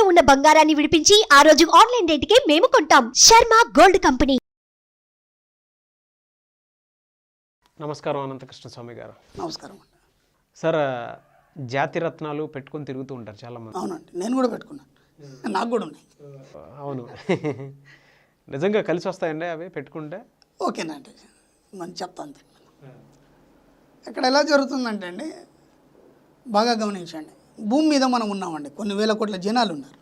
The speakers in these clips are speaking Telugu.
తాకట్టులో ఉన్న బంగారాన్ని విడిపించి ఆ రోజు ఆన్లైన్ రేటుకే మేము కొంటాం. Sharma gold company. నమస్కారం అనంతకృష్ణ స్వామి గారు. నమస్కారం సార్, జాతి రత్నాలు పెట్టుకొని తిరుగుతూ ఉంటారు చాలామంది. అవునండి, నేను కూడా పెట్టుకున్నాను, నాకు కూడా ఉన్నాయి. అవును, నిజంగా కలిసి వస్తాయండి అవి పెట్టుకుంటే? ఓకేనండి, మనం చెప్తాను. ఇక్కడ ఎలా జరుగుతుందంటే అండి, బాగా గమనించండి. భూమి మీద మనం ఉన్నామండి, కొన్ని వేల కోట్ల జనాలు ఉన్నారు.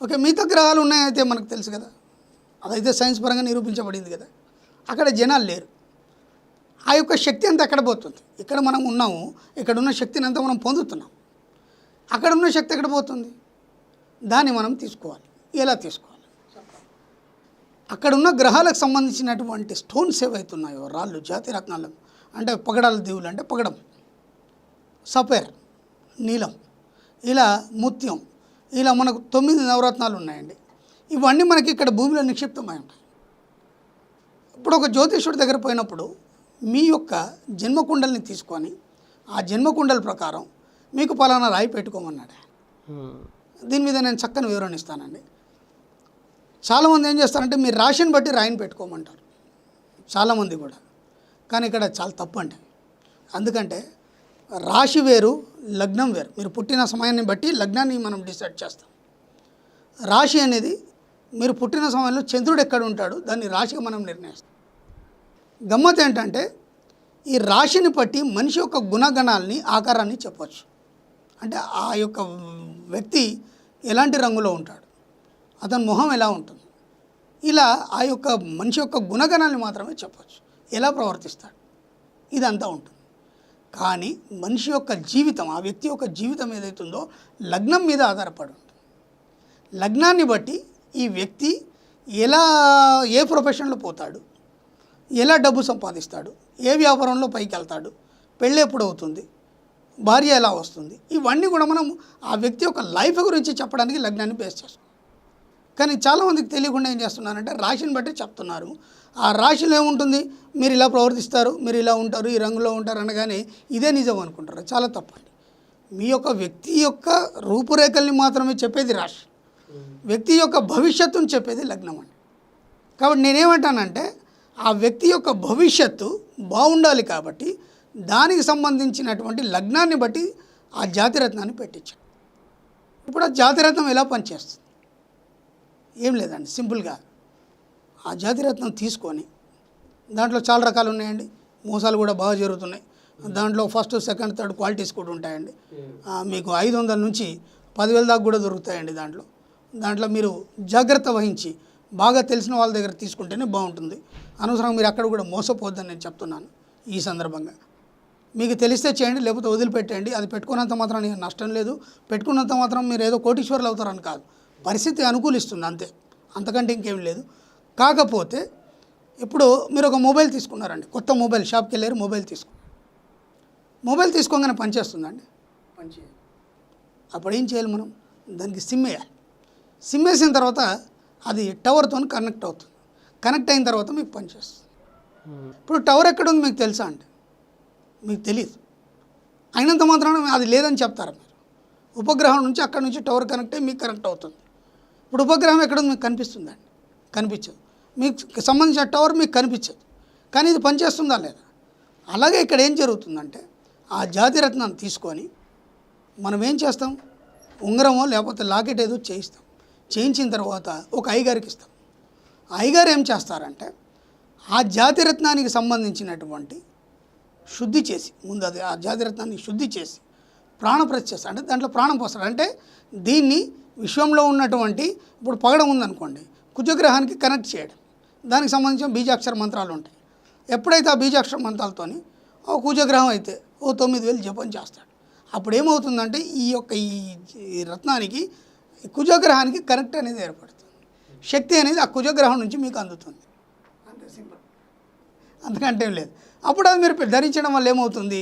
ఓకే, మిగతా గ్రహాలు ఉన్నాయైతే మనకు తెలుసు కదా, అదైతే సైన్స్ పరంగా నిరూపించబడింది కదా. అక్కడ జనాలు లేరు. ఆ యొక్క శక్తి అంతా ఎక్కడ పోతుంది? ఇక్కడ మనం ఉన్నాము, ఇక్కడ ఉన్న శక్తిని అంతా మనం పొందుతున్నాం. అక్కడ ఉన్న శక్తి ఎక్కడ పోతుంది? దాన్ని మనం తీసుకోవాలి. ఎలా తీసుకోవాలి? అక్కడ ఉన్న గ్రహాలకు సంబంధించినటువంటి స్టోన్స్ ఏవైతున్నాయో, రాళ్ళు, జాతి రత్నాలు అంటే పగడాల దేవులు అంటే పగడం, సఫేర్, నీలం, ఇలా ముత్యం, ఇలా మనకు 9 నవరత్నాలు ఉన్నాయండి. ఇవన్నీ మనకి ఇక్కడ భూమిలో నిక్షిప్తమై ఉంటాయి. ఇప్పుడు ఒక జ్యోతిష్యుడి దగ్గర పోయినప్పుడు మీ యొక్క జన్మకుండల్ని తీసుకొని ఆ జన్మకుండల ప్రకారం మీకు పలానా రాయి పెట్టుకోమన్నాడు. దీని మీద నేను చక్కని వివరణ ఇస్తానండి. చాలామంది ఏం చేస్తారంటే మీరు రాశిని బట్టి రాయిని పెట్టుకోమంటారు, చాలామంది కూడా. కానీ ఇక్కడ చాలా తప్పు అండి. ఎందుకంటే రాశి వేరు, లగ్నం వేరు. మీరు పుట్టిన సమయాన్ని బట్టి లగ్నాన్ని మనం డిసైడ్ చేస్తాం. రాశి అనేది మీరు పుట్టిన సమయంలో చంద్రుడు ఎక్కడ ఉంటాడు, దాన్ని రాశిగా మనం నిర్ణయిస్తాం. గమ్మత్ ఏంటంటే ఈ రాశిని బట్టి మనిషి యొక్క గుణగణాలని, ఆకారాన్ని చెప్పవచ్చు. అంటే ఆ యొక్క వ్యక్తి ఎలాంటి రంగులో ఉంటాడు, అతని మొహం ఎలా ఉంటుంది, ఇలా ఆ యొక్క మనిషి యొక్క గుణగణాలని మాత్రమే చెప్పవచ్చు, ఎలా ప్రవర్తిస్తాడు, ఇదంతా ఉంటుంది. కానీ మనిషి యొక్క జీవితం, ఆ వ్యక్తి యొక్క జీవితం ఏదైతుందో లగ్నం మీద ఆధారపడి ఉంటుంది. లగ్నాన్ని బట్టి ఈ వ్యక్తి ఎలా, ఏ ప్రొఫెషన్లో పోతాడు, ఎలా డబ్బు సంపాదిస్తాడు, ఏ వ్యాపారంలో పైకి వెళ్తాడు, పెళ్ళి ఎప్పుడు అవుతుంది, భార్య ఎలా వస్తుంది, ఇవన్నీ కూడా మనం ఆ వ్యక్తి యొక్క లైఫ్ గురించి చెప్పడానికి లగ్నాన్ని బేస్ చేస్తాం. కానీ చాలామందికి తెలియకుండా ఏం చేస్తున్నారంటే రాశిని బట్టి చెప్తున్నారు. ఆ రాశిలో ఏముంటుంది, మీరు ఇలా ప్రవర్తిస్తారు, మీరు ఇలా ఉంటారు, ఈ రంగులో ఉంటారు అనగానే ఇదే నిజం అనుకుంటారు. చాలా తప్పండి. మీ యొక్క వ్యక్తి యొక్క రూపురేఖల్ని మాత్రమే చెప్పేది రాశి, వ్యక్తి యొక్క భవిష్యత్తును చెప్పేది లగ్నం అండి. కాబట్టి నేనేమంటానంటే ఆ వ్యక్తి యొక్క భవిష్యత్తు బాగుండాలి కాబట్టి దానికి సంబంధించినటువంటి లగ్నాన్ని బట్టి ఆ జాతిరత్నాన్ని పెట్టించాను. ఇప్పుడు ఆ జాతిరత్నం ఎలా పనిచేస్తుంది? ఏం లేదండి, సింపుల్గా ఆ జాతిరత్నం తీసుకొని, దాంట్లో చాలా రకాలు ఉన్నాయండి, మోసాలు కూడా బాగా జరుగుతున్నాయి. దాంట్లో ఫస్ట్, సెకండ్, థర్డ్ క్వాలిటీస్ కూడా ఉంటాయండి. మీకు 500 నుంచి 10,000 దాకా కూడా దొరుకుతాయండి. దాంట్లో మీరు జాగ్రత్త వహించి బాగా తెలిసిన వాళ్ళ దగ్గర తీసుకుంటేనే బాగుంటుంది. అనవసరంగా మీరు అక్కడ కూడా మోసపోద్దని నేను చెప్తున్నాను. ఈ సందర్భంగా మీకు తెలిస్తే చేయండి, లేకపోతే వదిలిపెట్టండి. అది పెట్టుకున్నంత మాత్రం నీకు నష్టం లేదు, పెట్టుకున్నంత మాత్రం మీరు ఏదో కోటీశ్వరులు అవుతారని కాదు, పరిస్థితి అనుకూలిస్తుంది అంతే, అంతకంటే ఇంకేం లేదు. కాకపోతే ఇప్పుడు మీరు ఒక మొబైల్ తీసుకున్నారండి, కొత్త మొబైల్, షాప్కి వెళ్ళారు, మొబైల్ తీసుకోగానే పనిచేస్తుందండి, పనిచేయాలి. అప్పుడు ఏం చేయాలి, మనం దానికి సిమ్ వేయాలి. సిమ్ వేసిన తర్వాత అది టవర్తో కనెక్ట్ అవుతుంది. కనెక్ట్ అయిన తర్వాత మీకు పనిచేస్తుంది. ఇప్పుడు టవర్ ఎక్కడ ఉంది మీకు తెలుసా అంటే మీకు తెలియదు, అయినంత మాత్రాన అది లేదని చెప్తారు మీరు. ఉపగ్రహం నుంచి అక్కడ నుంచి టవర్ కనెక్ట్ అయ్యి మీకు కనెక్ట్ అవుతుంది. ఇప్పుడు ఉపగ్రహం ఎక్కడ ఉంది మీకు కనిపిస్తుందండి? కనిపించదు. మీకు సంబంధించిన టవర్ మీకు కనిపించదు, కానీ ఇది పనిచేస్తుందా లేదా? అలాగే ఇక్కడ ఏం జరుగుతుందంటే ఆ జాతిరత్నాన్ని తీసుకొని మనం ఏం చేస్తాం, ఉంగరమో లేకపోతే లాకెట్ ఏదో చేయిస్తాం. చేయించిన తర్వాత ఒక అయ్యగారికి ఇస్తాం. అయ్యగారు ఏం చేస్తారంటే ఆ జాతిరత్నానికి సంబంధించినటువంటి శుద్ధి చేసి, ముందు అది ఆ జాతిరత్నాన్ని శుద్ధి చేసి ప్రాణప్రతిష్ఠ, అంటే దాంట్లో ప్రాణం పోస్తాడు. అంటే దీన్ని విశ్వంలో ఉన్నటువంటి, ఇప్పుడు పగడం ఉందనుకోండి, కుజగ్రహానికి కనెక్ట్ చేయడం, దానికి సంబంధించిన బీజాక్షర మంత్రాలు ఉంటాయి. ఎప్పుడైతే ఆ బీజాక్షర మంత్రాలతో ఓ కుజగ్రహం అయితే 9,000 జపం చేస్తాడు. అప్పుడు ఏమవుతుందంటే ఈ యొక్క ఈ రత్నానికి, కుజగ్రహానికి కనెక్ట్ అనేది ఏర్పడుతుంది. శక్తి అనేది ఆ కుజగ్రహం నుంచి మీకు అందుతుంది. అంతే, సింపుల్, అంతకంటే ఏం లేదు. అప్పుడు అది మీరు ధరించడం వల్ల ఏమవుతుంది,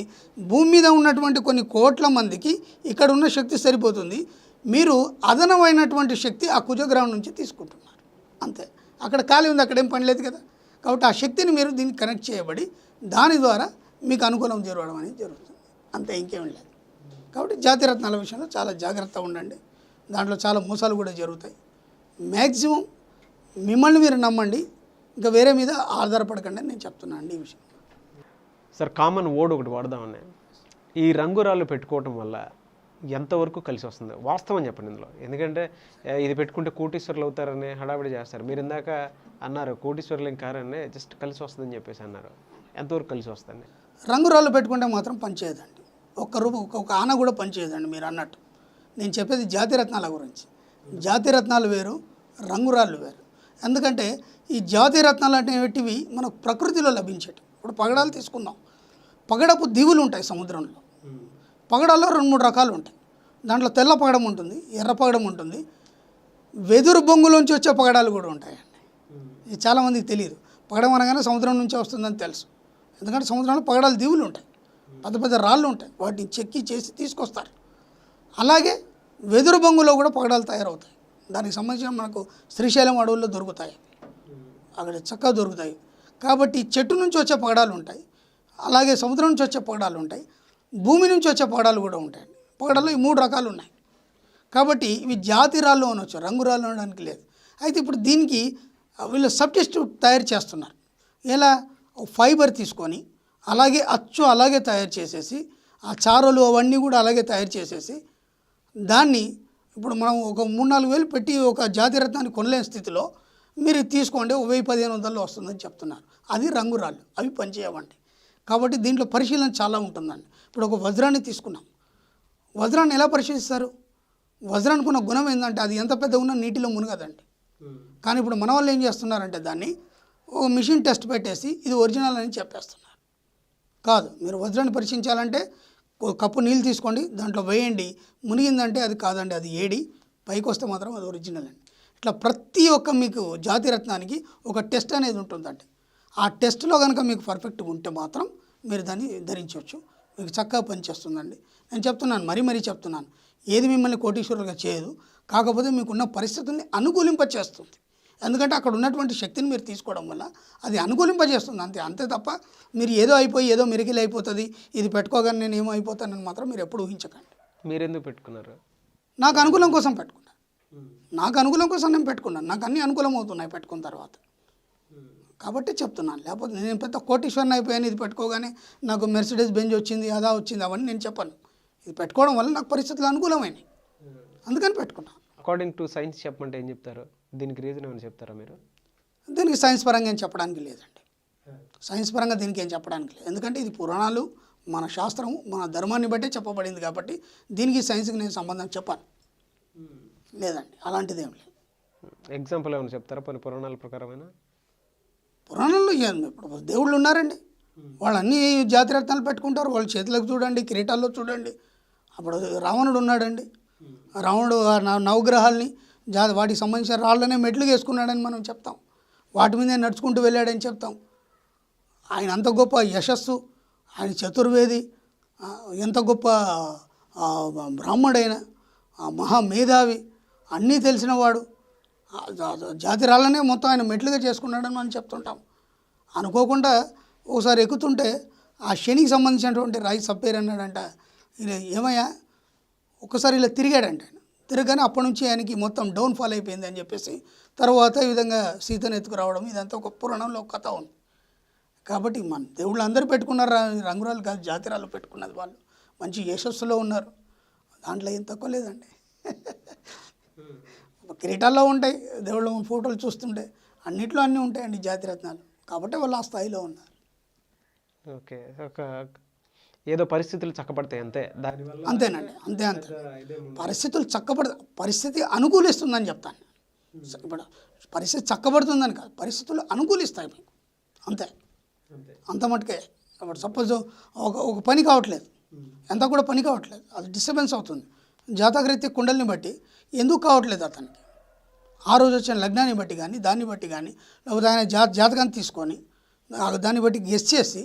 భూమి మీద ఉన్నటువంటి కొన్ని కోట్ల మందికి ఇక్కడ ఉన్న శక్తి సరిపోతుంది. మీరు అదనమైనటువంటి శక్తి ఆ కుజగ్రహం నుంచి తీసుకుంటున్నారు, అంతే. అక్కడ ఖాళీ ఉంది, అక్కడ ఏం పని లేదు కదా. కాబట్టి ఆ శక్తిని మీరు దీనికి కనెక్ట్ చేయబడి దాని ద్వారా మీకు అనుకూలం జరగడం అనేది జరుగుతుంది, అంతే, ఇంకేం లేదు. కాబట్టి జాతిరత్నాల విషయంలో చాలా జాగ్రత్తగా ఉండండి. దాంట్లో చాలా మోసాలు కూడా జరుగుతాయి. మ్యాక్సిమం మిమ్మల్ని మీరు నమ్మండి, ఇంకా వేరే మీద ఆధారపడకండి అని నేను చెప్తున్నాను అండి ఈ విషయం. సార్ కామన్ వర్డ్ ఒకటి వాడదామని, ఈ రంగురాళ్ళు పెట్టుకోవటం వల్ల ఎంతవరకు కలిసి వస్తుంది? వాస్తవం చెప్పండి ఇందులో. ఎందుకంటే ఇది పెట్టుకుంటే కోటీశ్వరులు అవుతారని హడావిడి చేస్తారు. మీరు ఇందాక అన్నారు కోటీశ్వరులు ఇంకారని, జస్ట్ కలిసి వస్తుందని చెప్పేసి అన్నారు. ఎంతవరకు కలిసి వస్తుంది? రంగురాళ్ళు పెట్టుకుంటే మాత్రం పనిచేయదండి. ఒక ఆన కూడా పనిచేయదండి. మీరు అన్నట్టు నేను చెప్పేది జాతిరత్నాల గురించి. జాతిరత్నాలు వేరు, రంగురాళ్ళు వేరు. ఎందుకంటే ఈ జాతిరత్నాలు అనేటివి మనకు ప్రకృతిలో లభించేవి. ఇప్పుడు పగడాలు తీసుకుందాం. పగడపు దీవులు ఉంటాయి సముద్రంలో. పగడాల్లో 2-3 రకాలు ఉంటాయి. దాంట్లో తెల్ల పగడం ఉంటుంది, ఎర్ర పగడం ఉంటుంది, వెదురు బొంగులోంచి వచ్చే పగడాలు కూడా ఉంటాయండి. ఇది చాలామందికి తెలియదు. పగడం అనగానే సముద్రం నుంచే వస్తుందని తెలుసు. ఎందుకంటే సముద్రంలో పగడాలు దీవులు ఉంటాయి, పెద్ద పెద్ద రాళ్ళు ఉంటాయి, వాటిని చెక్కి చేసి తీసుకొస్తారు. అలాగే వెదురు బొంగులో కూడా పగడాలు తయారవుతాయి. దానికి సంబంధించిన మనకు శ్రీశైలం అడవుల్లో దొరుకుతాయి, అక్కడ చక్కగా దొరుకుతాయి. కాబట్టి చెట్టు నుంచి వచ్చే పగడాలు ఉంటాయి, అలాగే సముద్రం నుంచి వచ్చే పగడాలు ఉంటాయి, భూమి నుంచి వచ్చే పగడాలు కూడా ఉంటాయండి. పగడాల్లో ఈ 3 రకాలు ఉన్నాయి. కాబట్టి ఇవి జాతి రాళ్ళు అనొచ్చు, రంగురాళ్ళు అనడానికి లేదు. అయితే ఇప్పుడు దీనికి వీళ్ళు సబ్స్టిట్యూట్ తయారు చేస్తున్నారు. ఎలా? ఫైబర్ తీసుకొని అలాగే అచ్చు అలాగే తయారు చేసేసి, ఆ చారలు అవన్నీ కూడా అలాగే తయారు చేసేసి, దాన్ని ఇప్పుడు మనం ఒక 3-4 వేలు పెట్టి ఒక జాతిరత్నాన్ని కొనలేని స్థితిలో మీరు తీసుకోండి, 1000-1500 వస్తుందని చెప్తున్నారు. అది రంగురాళ్ళు, అవి పనిచేయవండి. కాబట్టి దీంట్లో పరిశీలన చాలా ఉంటుందండి. ఇప్పుడు ఒక వజ్రాన్ని తీసుకున్నాం. వజ్రాన్ని ఎలా పరిశీలిస్తారు? వజ్రానికి ఉన్న గుణం ఏంటంటే అది ఎంత పెద్ద ఉన్నా నీటిలో మునగదండి. కానీ ఇప్పుడు మన వాళ్ళు ఏం చేస్తున్నారంటే దాన్ని ఒక మిషన్ టెస్ట్ పెట్టేసి ఇది ఒరిజినల్ అని చెప్పేస్తున్నారు. కాదు, మీరు వజ్రాన్ని పరీక్షించాలంటే ఒక కప్పు నీళ్ళు తీసుకోండి, దాంట్లో వేయండి, మునిగిందంటే అది కాదండి, అది ఏడి, పైకి వస్తే మాత్రం అది ఒరిజినల్ అండి. ఇట్లా ప్రతి ఒక్క మీకు జాతిరత్నానికి ఒక టెస్ట్ అనేది ఉంటుందండి. ఆ టెస్ట్లో కనుక మీకు పర్ఫెక్ట్ ఉంటే మాత్రం మీరు దాన్ని ధరించవచ్చు, మీకు చక్కగా పనిచేస్తుందండి. నేను చెప్తున్నాను, మరీ చెప్తున్నాను, ఏది మిమ్మల్ని కోటీశ్వరులుగా చేయదు, కాకపోతే మీకున్న పరిస్థితుల్ని అనుకూలింపచేస్తుంది. ఎందుకంటే అక్కడ ఉన్నటువంటి శక్తిని మీరు తీసుకోవడం వల్ల అది అనుకూలింపజేస్తుంది, అంతే తప్ప మీరు ఏదో అయిపోయి ఏదో మిరికిల్ అయిపోతుంది, ఇది పెట్టుకోగానే నేను ఏమో అయిపోతానని మాత్రం మీరు ఎప్పుడు ఊహించకండి. మీరు ఎందుకు పెట్టుకున్నారు? నాకు అనుకూలం కోసం పెట్టుకున్నాను. నాకు అనుకూలం కోసం నేను పెట్టుకున్నాను. నాకు అన్నీ అనుకూలం అవుతున్నాయి పెట్టుకున్న తర్వాత. కాబట్టి చెప్తున్నాను. లేకపోతే నేను పెద్ద కోటీశ్వరని అయిపోయాను, ఇది పెట్టుకోగానే నాకు మెర్సిడెస్ బెంజ్ వచ్చింది, అదా వచ్చింది, అవన్నీ నేను చెప్పాను. ఇది పెట్టుకోవడం వల్ల నాకు పరిస్థితులు అనుకూలమైనవి, అందుకని పెట్టుకున్నాను. అకార్డింగ్ టు సైన్స్ చెప్పమంటే ఏం చెప్తారు? దీనికి రీజన్ ఏమైనా చెప్తారా మీరు? దీనికి సైన్స్ పరంగా ఏం చెప్పడానికి లేదండి. సైన్స్ పరంగా దీనికి ఏం చెప్పడానికి లేదు. ఎందుకంటే ఇది పురాణాలు, మన శాస్త్రం, మన ధర్మాన్ని బట్టే చెప్పబడింది. కాబట్టి దీనికి సైన్స్కి నేను సంబంధం చెప్పాను లేదండి, అలాంటిది ఏం లేదు. ఎగ్జాంపుల్ ఏమైనా చెప్తారా కొన్ని పురాణాల ప్రకారమైన? పురాణంలో ఇప్పుడు దేవుళ్ళు ఉన్నారండి, వాళ్ళు అన్ని జాతిరత్నాలు పెట్టుకుంటారు. వాళ్ళ చేతులకు చూడండి, కిరీటాల్లో చూడండి. అప్పుడు రావణుడు ఉన్నాడండి, రావణుడు నవగ్రహాల్ని వాటికి సంబంధించిన రాళ్ళనే మెట్లు వేసుకున్నాడని మనం చెప్తాం, వాటి మీదే నడుచుకుంటూ వెళ్ళాడని చెప్తాం. ఆయన అంత గొప్ప యశస్సు, ఆయన చతుర్వేది, ఎంత గొప్ప బ్రాహ్మడైన మహామేధావి, అన్నీ తెలిసినవాడు, జాతి రాళ్ళనే మొత్తం ఆయన మెట్లుగా చేసుకున్నాడని మనం చెప్తుంటాం. అనుకోకుండా ఒకసారి ఎక్కుతుంటే ఆ శనికి సంబంధించినటువంటి రాయి సప్పేరు అన్నాడంట. ఇలా ఏమయ్యా, ఒక్కసారి ఇలా తిరిగాడంట. ఆయన తిరగగానే అప్పటి నుంచి ఆయనకి మొత్తం డౌన్ఫాల్ అయిపోయింది అని చెప్పేసి తర్వాత ఈ విధంగా సీతను ఎత్తుకురావడం, ఇదంతా ఒక పురాణంలో ఒక కథ ఉంది. కాబట్టి మన దేవుళ్ళు అందరూ పెట్టుకున్నారు, రంగురాలు కాదు, జాతిరాలు పెట్టుకున్నది. వాళ్ళు మంచి యశస్సులో ఉన్నారు, దాంట్లో ఏం తక్కువ లేదండి. కిరీటాల్లో ఉంటాయి, దేవుళ్ళ ఫోటోలు చూస్తుంటే అన్నిట్లో అన్నీ ఉంటాయండి జాతిరత్నాలు. కాబట్టి వాళ్ళు ఆ స్థాయిలో ఉన్నారు. ఓకే, ఒక ఏదో పరిస్థితులు చక్కబడతాయి అంతే, దానివల్ల అంతేనండి, అంతే. పరిస్థితులు పరిస్థితి అనుకూలిస్తుందని చెప్తాను. ఇప్పుడు పరిస్థితి చక్కబడుతుందని కాదు, పరిస్థితులు అనుకూలిస్తాయి మీకు, అంతే, అంత మటుకే. ఇప్పుడు సపోజ్ ఒక పని కావట్లేదు, ఎంత కూడా పని కావట్లేదు, అది డిస్టర్బెన్స్ అవుతుంది. జాతకరీత్యా కుండల్ని బట్టి ఎందుకు కావట్లేదు అతనికి, ఆ రోజు వచ్చిన లగ్నాన్ని బట్టి కానీ దాన్ని బట్టి కానీ, లేకపోతే ఆయన జాతకాన్ని తీసుకొని దాన్ని బట్టి గెస్ చేసి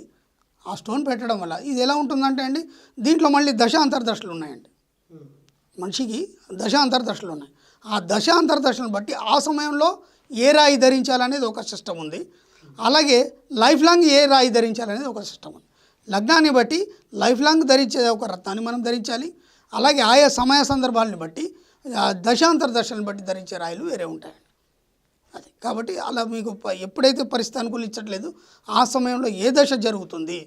ఆ స్టోన్ పెట్టడం వల్ల ఇది ఎలా ఉంటుందంటే అండి, దీంట్లో మళ్ళీ దశ అంతర్దశలు ఉన్నాయండి. మనిషికి దశ అంతర్దశలు ఉన్నాయి. ఆ దశ అంతర్దశలను బట్టి ఆ సమయంలో ఏ రాయి ధరించాలనేది ఒక సిస్టమ్ ఉంది. అలాగే లైఫ్ లాంగ్ ఏ రాయి ధరించాలనేది ఒక సిస్టమ్ ఉంది. లగ్నాన్ని బట్టి లైఫ్ లాంగ్ ధరించే ఒక రత్నాన్ని మనం ధరించాలి. అలాగే ఆయా సమయ సందర్భాలని బట్టి దశాంతర దశలను బట్టి ధరించే రాయిలు వేరే ఉంటాయండి. అది కాబట్టి అలా మీకు ఎప్పుడైతే పరిస్థితి అనుకూలించట్లేదు ఆ సమయంలో ఏ దశ జరుగుతుంది,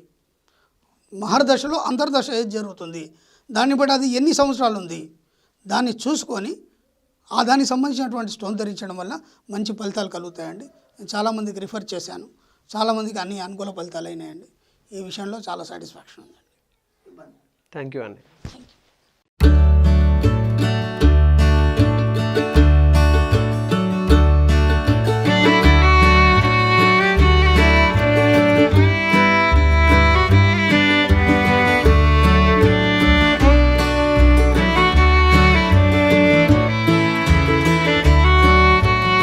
మహర్దశలో అంతర్దశ ఏది జరుగుతుంది, దాన్ని బట్టి అది ఎన్ని సంవత్సరాలు ఉంది దాన్ని చూసుకొని దానికి సంబంధించినటువంటి స్టోన్ ధరించడం వల్ల మంచి ఫలితాలు కలుగుతాయండి. నేను చాలామందికి రిఫర్ చేశాను, చాలామందికి అన్ని అనుకూల ఫలితాలు అయినాయండి. ఈ విషయంలో చాలా సాటిస్ఫాక్షన్ ఉందండి. థ్యాంక్ యూ అండి. Thank you.